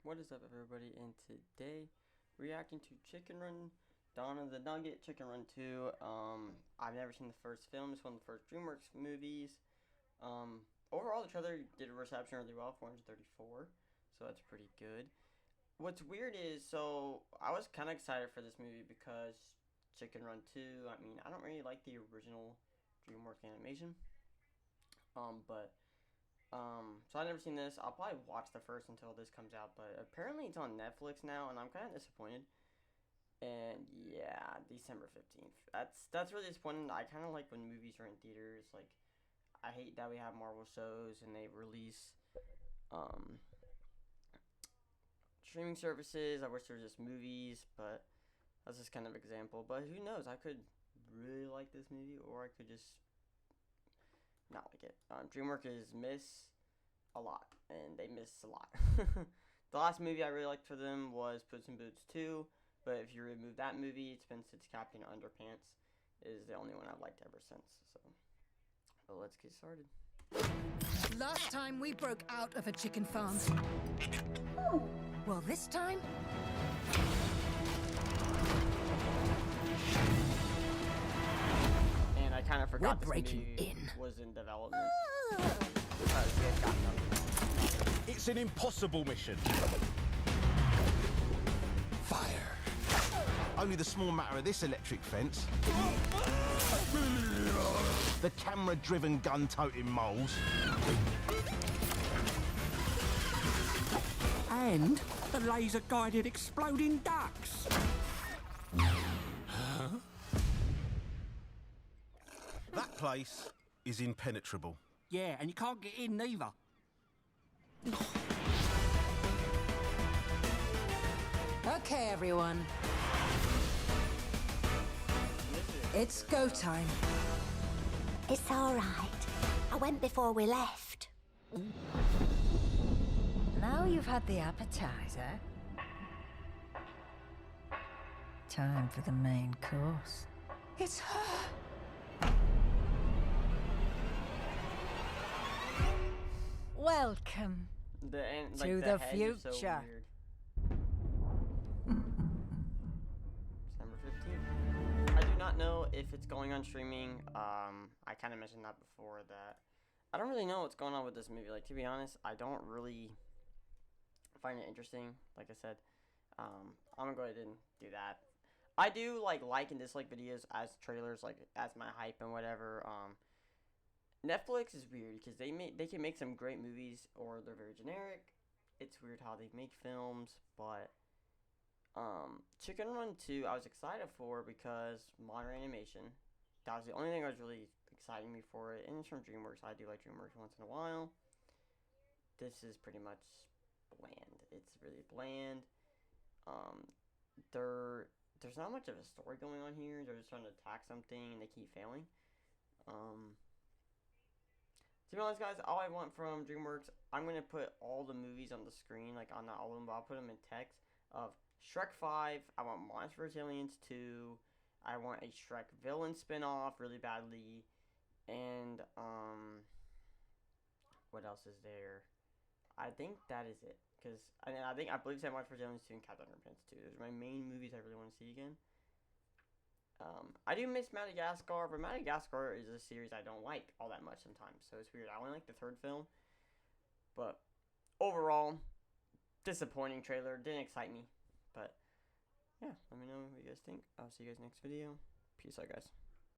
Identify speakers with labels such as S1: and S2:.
S1: What is up, everybody? And today, reacting to Chicken Run, Dawn of the Nugget, Chicken Run 2. I've never seen the first film. It's one of the first DreamWorks movies. Overall, the trailer did a reception really well, 434, so that's pretty good. What's weird is, so I was kind of excited for this movie because Chicken Run 2. I mean, I don't really like the original DreamWorks animation. So I've never seen this. I'll probably watch the first until this comes out, but apparently it's on Netflix now, and I'm kind of disappointed. And yeah, December 15th. That's really disappointing. I kind of like when movies are in theaters. Like, I hate that we have Marvel shows and they release um streaming services. I wish there was just movies, but that's just kind of an example. But who knows? I could really like this movie, or I could just not like it. DreamWorks miss a lot, and they miss a lot. The last movie I really liked for them was Puss in Boots 2, but if you remove that movie, it's been since Captain Underpants is the only one I've liked ever since. So, but let's get started.
S2: Last time we broke out of a chicken farm. Well, this time...
S1: And I kind of forgot
S2: We're
S1: this
S2: breaking
S1: movie
S2: in.
S1: was in development. Because we had gotten nothing.
S3: It's an impossible mission. Fire. Only the small matter of this electric fence. The camera-driven gun-toting moles.
S4: And the laser-guided exploding ducks.
S3: That place is impenetrable.
S4: Yeah, and you can't get in neither.
S2: Okay, everyone. It's go time.
S5: It's all right. I went before we left.
S6: Now you've had the appetizer. Time for the main course.
S2: It's her.
S6: Welcome
S1: Like,
S6: to the
S1: head is so
S6: future.
S1: weird. December 15th. I do not know if it's going on streaming. I kind of mentioned that before, that I don't really know what's going on with this movie. Like, to be honest, I don't really find it interesting. Like I said, I'm gonna go ahead and do that. I do like and dislike videos as trailers, like as my hype and whatever. Netflix is weird because they can make some great movies, or they're very generic. It's weird how they make films, but Chicken Run 2 I was excited for because modern animation. That was the only thing that was really exciting me for it, and it's from DreamWorks. I do like DreamWorks once in a while. This is pretty much bland. It's really bland. There's not much of a story going on here. They're just trying to attack something and they keep failing. To be honest, guys, all I want from DreamWorks, I'm going to put all the movies on the screen, like on the all of them, but I'll put them in text of Shrek 5, I want Monsters vs. Aliens 2, I want a Shrek villain spinoff really badly, and, what else is there? I think that is it, because, I believe it's Monsters vs. Aliens 2 and Captain Underpants 2. Those are my main movies I really want to see again. I do miss Madagascar, but Madagascar is a series I don't like all that much sometimes, so it's weird. I only like the third film, but overall, disappointing trailer. Didn't excite me, but yeah, let me know what you guys think. I'll see you guys next video. Peace out, guys.